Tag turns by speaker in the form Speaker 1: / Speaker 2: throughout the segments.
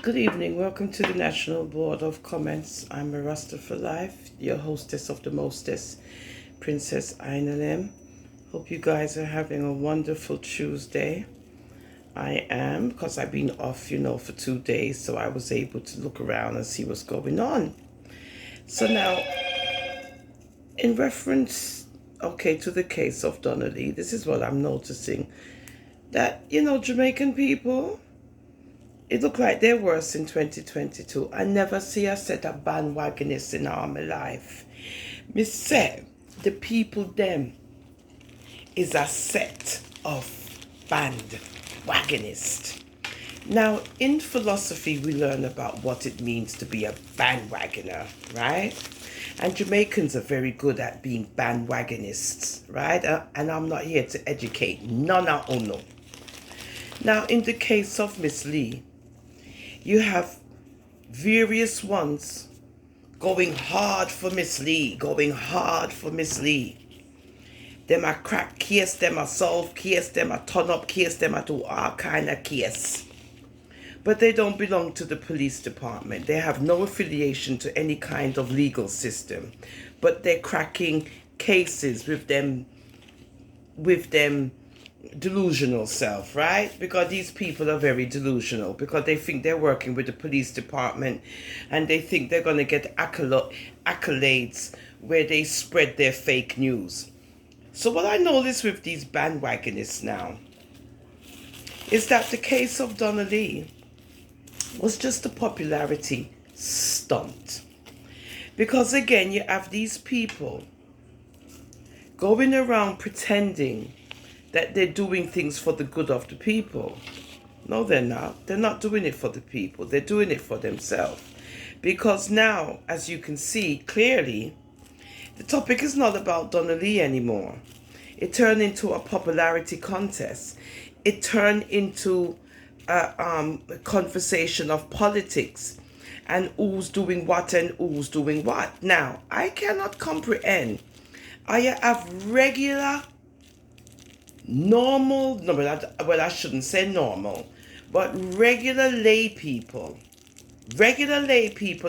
Speaker 1: Good evening. Welcome to the National Board of Comments. I'm a Rasta for Life, your hostess of the mostest, Princess Ainalem. Hope you guys are having a wonderful Tuesday. I am, because I've been off, for 2 days, so I was able to look around and see what's going on. So now, in reference, to the case of Donnelly, this is what I'm noticing. That, Jamaican people, it look like they're worse in 2022. I never see a set of bandwagonists in all my life. Me say, the people them is a set of bandwagonists. Now, in philosophy, we learn about what it means to be a bandwagoner, right? And Jamaicans are very good at being bandwagonists, right? And I'm not here to educate none of uno. Now, in the case of Miss Lee, you have various ones going hard for Miss Lee, Them a crack case, them a solve case, them a turn up case, them a do all kind of case. But they don't belong to the police department. They have no affiliation to any kind of legal system. But they're cracking cases with them delusional self, right? Because these people are very delusional, because they think they're working with the police department and they think they're going to get accolades where they spread their fake news. So what I notice with these bandwagonists now is that the case of Donnelly was just a popularity stunt. Because again, you have these people going around pretending that they're doing things for the good of the people. No, they're not. They're not doing it for the people. They're doing it for themselves. Because now, as you can see clearly, the topic is not about Donnelly anymore. It turned into a popularity contest. It turned into a conversation of politics and who's doing what and who's doing what. Now, I cannot comprehend. I have regular normal, no, well, I shouldn't say normal, but regular lay people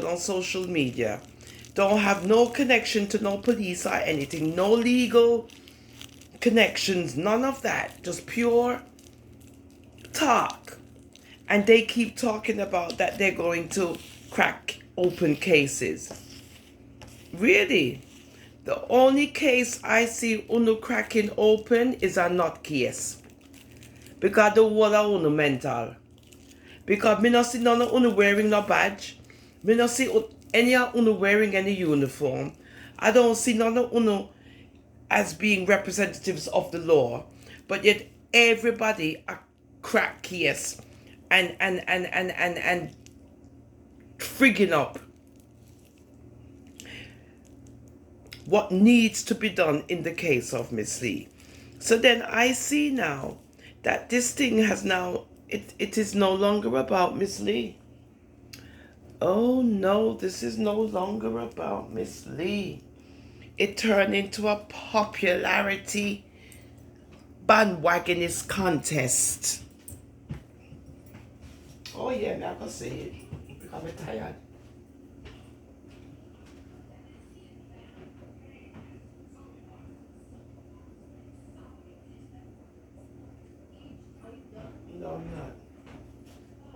Speaker 1: on social media don't have no connection to no police or anything, no legal connections, none of that, just pure talk. And they keep talking about that they're going to crack open cases. Really? The only case I see uno cracking open is a nut case. Because the whole of uno mental. Because me not see none of uno wearing no badge. Me not see any of uno wearing any uniform. I don't see none of uno as being representatives of the law. But yet everybody a crack case and frigging up what needs to be done in the case of Miss Lee. So then I see now that this thing has now, it is no longer about Miss Lee. Oh no, this is no longer about Miss Lee. It turned into a popularity bandwagonist contest. Oh yeah, I can say it because I'm tired. No, I'm not.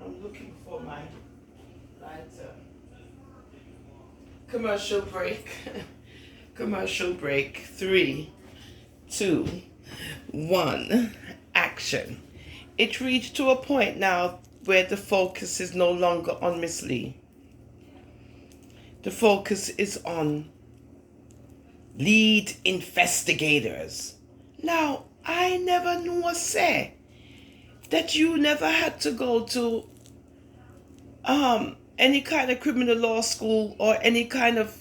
Speaker 1: I'm looking for my lighter. Commercial break. Commercial break. 3, 2, 1. Action. It reached to a point now where the focus is no longer on Miss Lee. The focus is on lead investigators. Now, I never knew a say that you never had to go to any kind of criminal law school or any kind of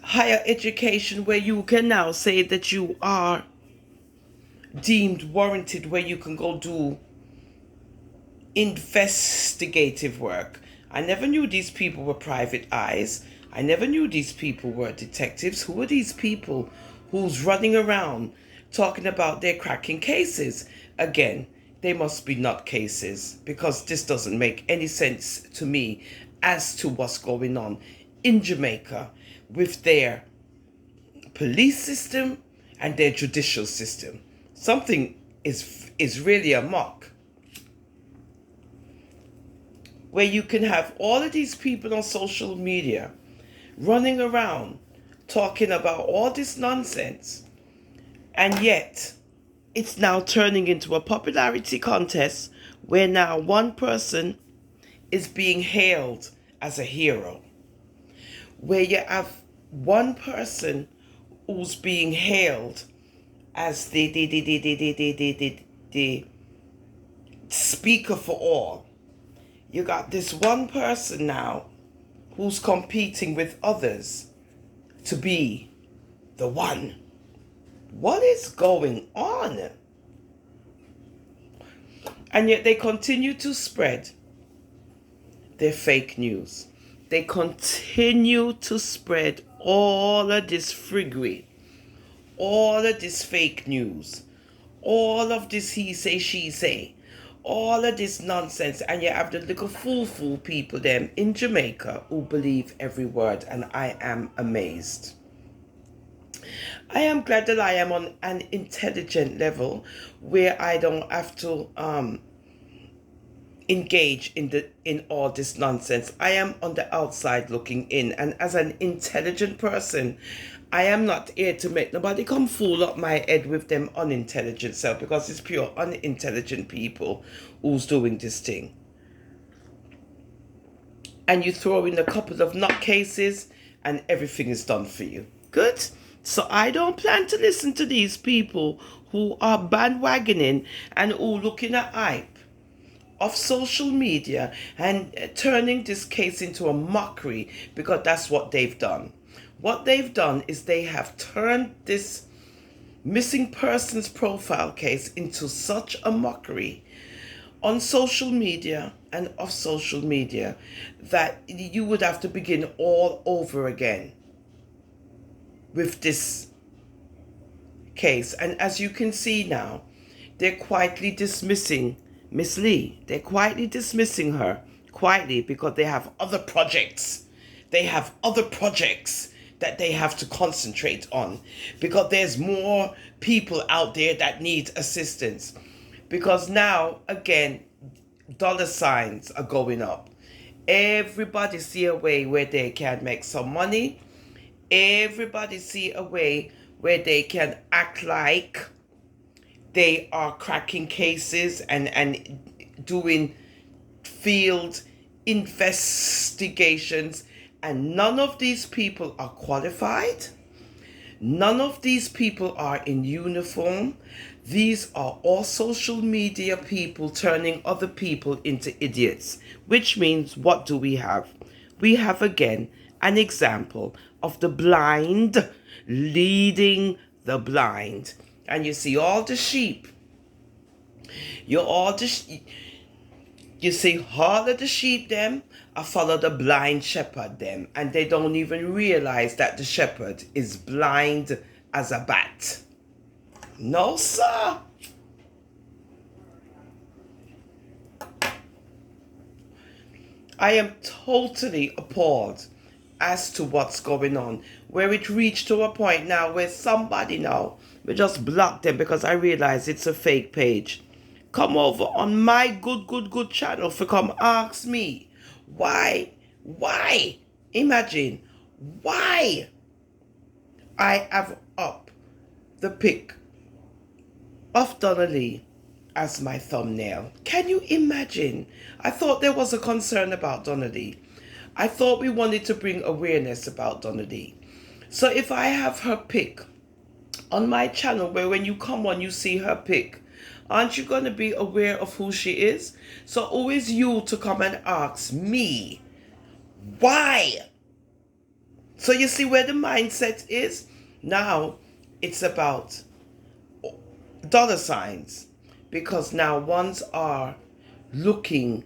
Speaker 1: higher education where you can now say that you are deemed warranted, where you can go do investigative work. I never knew these people were private eyes. I never knew these people were detectives. Who are these people who's running around talking about their cracking cases? Again, they must be nutcases, because this doesn't make any sense to me as to what's going on in Jamaica with their police system and their judicial system. Something is really amok, where you can have all of these people on social media running around talking about all this nonsense, and yet it's now turning into a popularity contest where now one person is being hailed as a hero, where you have one person who's being hailed as the speaker for all. You got this one person now who's competing with others to be the one. What is going on? And yet they continue to spread their fake news. They continue to spread all of this friggery, all of this fake news, all of this he say, she say, all of this nonsense. And you have the little fool people them in Jamaica who believe every word, and I am amazed. I am glad that I am on an intelligent level where I don't have to engage in all this nonsense. I am on the outside looking in, and as an intelligent person, I am not here to make nobody come fool up my head with them unintelligent self, because it's pure unintelligent people who's doing this thing. And you throw in a couple of nutcases and everything is done for you. Good? So I don't plan to listen to these people who are bandwagoning and who looking at hype of social media and turning this case into a mockery, because that's what they've done. What they've done is they have turned this missing persons profile case into such a mockery on social media and off social media that you would have to begin all over again with this case. And as you can see now, they're quietly dismissing Miss Lee. They're quietly dismissing her, quietly, because they have other projects. They have other projects that they have to concentrate on, because there's more people out there that need assistance. Because now, again, dollar signs are going up. Everybody see a way where they can make some money. Everybody see a way where they can act like they are cracking cases and doing field investigations. And none of these people are qualified. None of these people are in uniform. These are all social media people turning other people into idiots. Which means, what do we have? We have again an example of the blind leading the blind. And you see all the sheep. You see all of the sheep them are follow the blind shepherd them, and they don't even realize that the shepherd is blind as a bat. No, sir. I am totally appalled as to what's going on, where it reached to a point now where somebody now will just block them because I realize it's a fake page. Come over on my good channel for come ask me why, imagine why I have up the pic of Donnelly as my thumbnail. Can you imagine? I thought there was a concern about Donnelly. I thought we wanted to bring awareness about Donnelly. So if I have her pic on my channel, where when you come on you see her pic, aren't you going to be aware of who she is? So who is you to come and ask me why? So you see where the mindset is? Now it's about dollar signs, because now ones are looking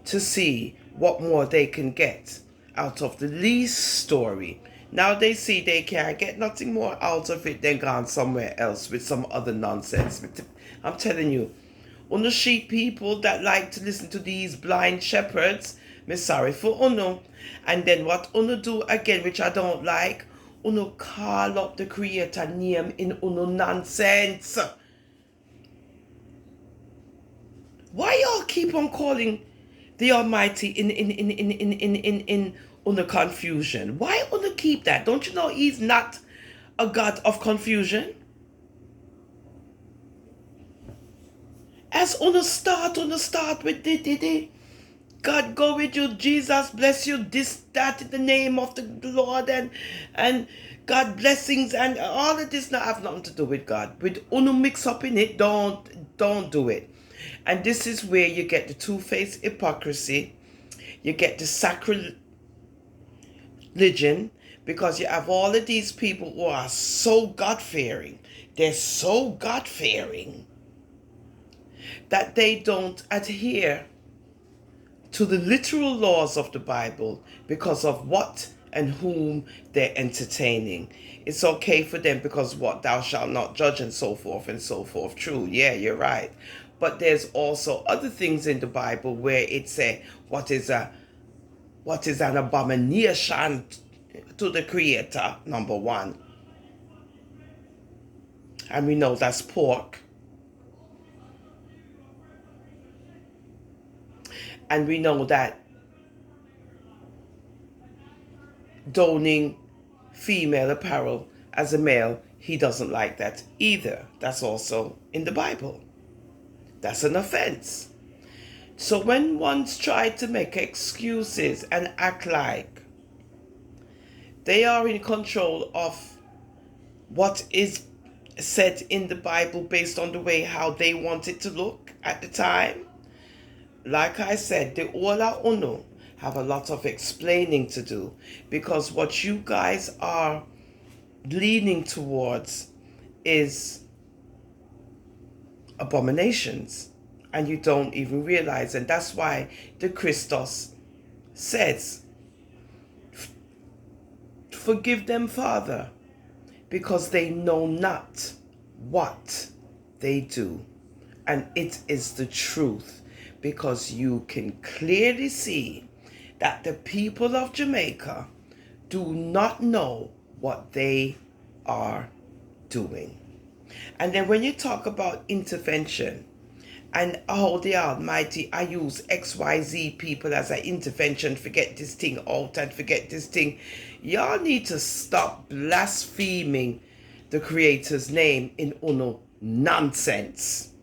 Speaker 1: to see what more they can get out of the least story. Now they see they can't get nothing more out of it than gone somewhere else with some other nonsense. I'm telling you, Uno sheep people that like to listen to these blind shepherds, me sorry for uno. And then what uno do again, which I don't like, uno call up the creator name in uno nonsense. Why y'all keep on calling the Almighty in uno confusion? Why uno keep that? Don't you know he's not a God of confusion? As uno start with the God go with you, Jesus bless you, this, that, in the name of the Lord, and God blessings, and all of this not have nothing to do with God. With uno mix up in it, don't do it. And this is where you get the two-faced hypocrisy, you get the sacrilegion, because you have all of these people who are so God-fearing. They're so God-fearing that they don't adhere to the literal laws of the Bible because of what and whom they're entertaining. It's okay for them because what, thou shalt not judge, and so forth and so forth. True, yeah, you're right. But there's also other things in the Bible where it say what is an abomination to the Creator, number one. And we know that's pork. And we know that donning female apparel as a male, he doesn't like that either. That's also in the Bible. That's an offense. So when one's tried to make excuses and act like they are in control of what is said in the Bible based on the way how they want it to look at the time, like I said, the Ola Uno have a lot of explaining to do, because what you guys are leaning towards is abominations, and you don't even realize. And that's why the Christos says, forgive them, Father, because they know not what they do. And it is the truth, because you can clearly see that the people of Jamaica do not know what they are doing. And then when you talk about intervention and how the Almighty, I use XYZ people as an intervention, forget this thing out and forget this thing. Y'all need to stop blaspheming the Creator's name in uno nonsense.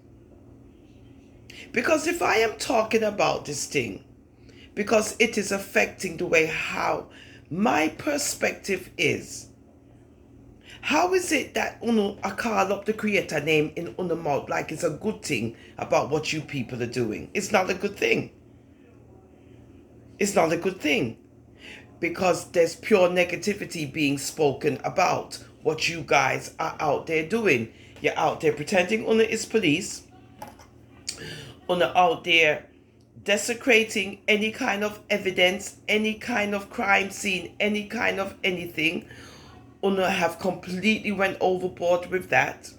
Speaker 1: Because if I am talking about this thing, because it is affecting the way how my perspective is, how is it that uno I call up the Creator name in uno mouth like it's a good thing about what you people are doing? It's not a good thing. It's not a good thing, because there's pure negativity being spoken about what you guys are out there doing. You're out there pretending uno is police, uno out there desecrating any kind of evidence, any kind of crime scene, any kind of anything. Uno have completely went overboard with that.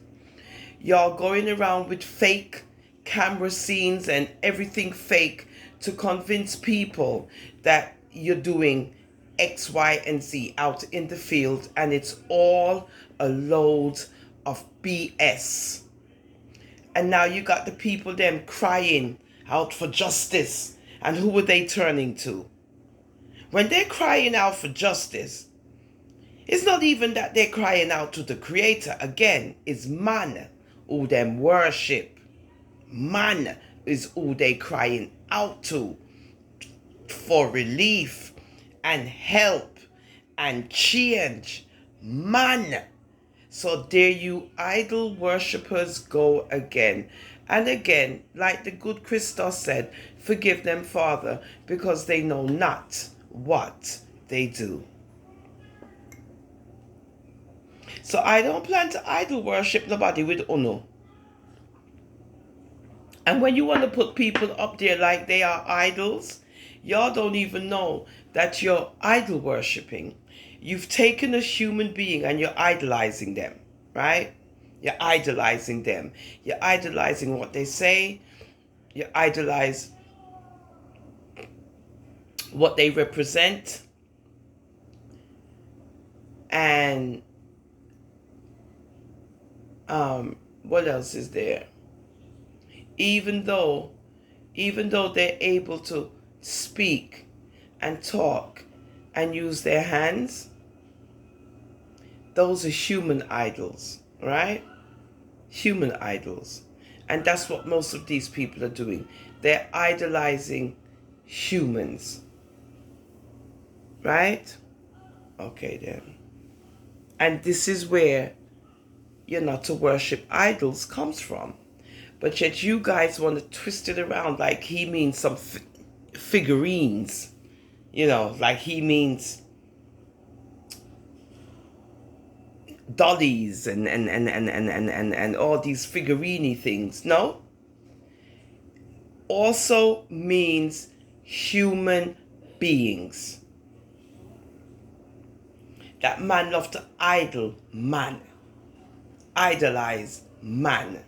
Speaker 1: Y'all going around with fake camera scenes and everything fake to convince people that you're doing X, Y, and Z out in the field, and it's all a load of BS. And now you got the people them crying out for justice. And who are they turning to? When they're crying out for justice, it's not even that they're crying out to the Creator. Again, it's man who them worship. Man is who they crying out to for relief and help and change. Man. So there you idol worshippers go again. And again, like the good Christos said, forgive them, Father, because they know not what they do. So I don't plan to idol worship nobody with uno. And when you want to put people up there like they are idols, y'all don't even know that you're idol worshipping. You've taken a human being and you're idolizing them, right? You're idolizing them. You're idolizing what they say. You idolize what they represent, and what else is there? Even though, they're able to speak and talk and use their hands, those are human idols, right? Human idols. And that's what most of these people are doing. They're idolizing humans, right? Okay, then. And this is where you're not to worship idols comes from. But yet you guys want to twist it around like he means some figurines. Like he means dollies and all these figurine things. No. Also means human beings. That man love to idolize man.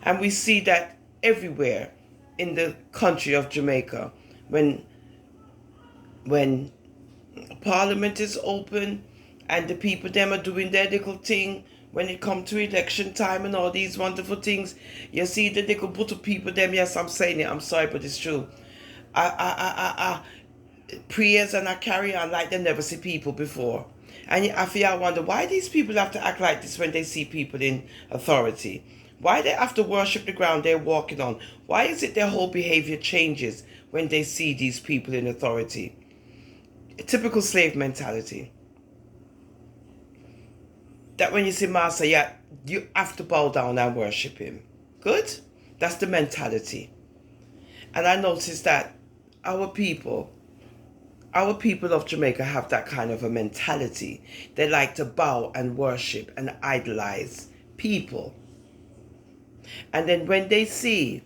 Speaker 1: And we see that everywhere in the country of Jamaica. When Parliament is open and the people them are doing their little thing, when it come to election time and all these wonderful things, you see the little put people them, yes, I'm saying it, I'm sorry, but it's true. Prayers and I carry on like they never see people before. And I feel, I wonder why these people have to act like this when they see people in authority. Why they have to worship the ground they're walking on? Why is it their whole behavior changes when they see these people in authority? A typical slave mentality. That when you see Master, yeah, you have to bow down and worship him. Good? That's the mentality. And I noticed that our people of Jamaica have that kind of a mentality. They like to bow and worship and idolize people. And then when they see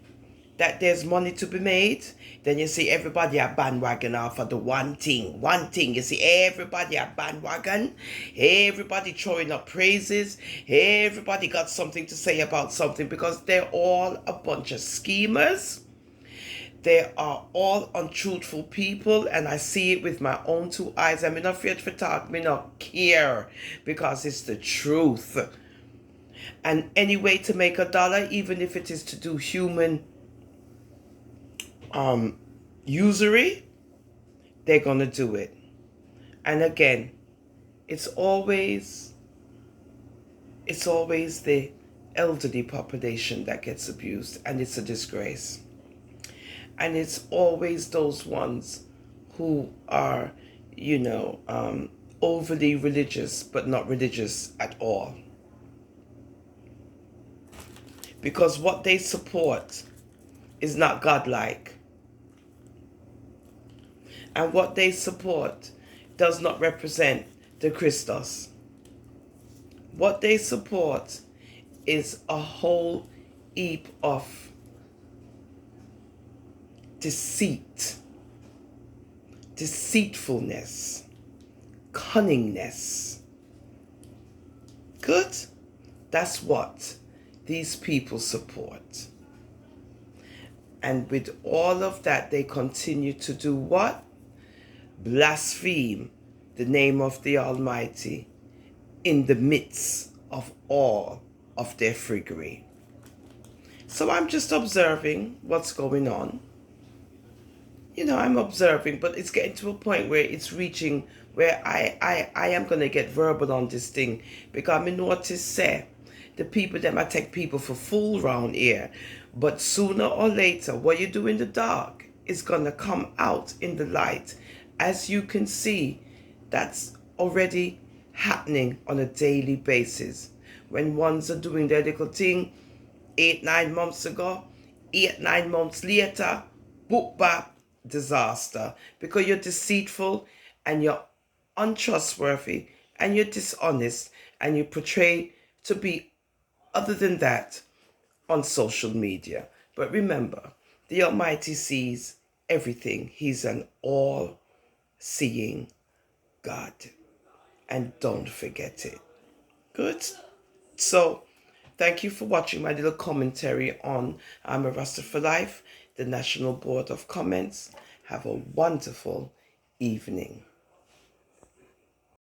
Speaker 1: that there's money to be made, then you see everybody a bandwagon off of the one thing. You see everybody a bandwagon. Everybody throwing up praises. Everybody got something to say about something because they're all a bunch of schemers. They are all untruthful people, and I see it with my own two eyes. I'm not afraid to talk, me not care, because it's the truth. And any way to make a dollar, even if it is to do human usury, they're gonna do it. And again, it's always the elderly population that gets abused, and it's a disgrace. And it's always those ones who are, overly religious, but not religious at all. Because what they support is not godlike. And what they support does not represent the Christos. What they support is a whole heap of deceit, deceitfulness, cunningness. Good? That's what these people support. And with all of that, they continue to do what? Blaspheme the name of the Almighty in the midst of all of their friggery. So I'm just observing what's going on. I'm observing, but it's getting to a point where it's reaching where I am going to get verbal on this thing, because I notice say the people that might take people for fool round here, but sooner or later what you do in the dark is going to come out in the light. As you can see, that's already happening on a daily basis. When ones are doing their little thing 8-9 months ago, 8-9 months later, boop bap, disaster, because you're deceitful and you're untrustworthy and you're dishonest and you portray to be other than that on social media. But remember, the Almighty sees everything. He's an all-seeing God, and don't forget it. Good? So thank you for watching my little commentary on I'm a Rasta for Life, the National Board of Comments. Have a wonderful evening.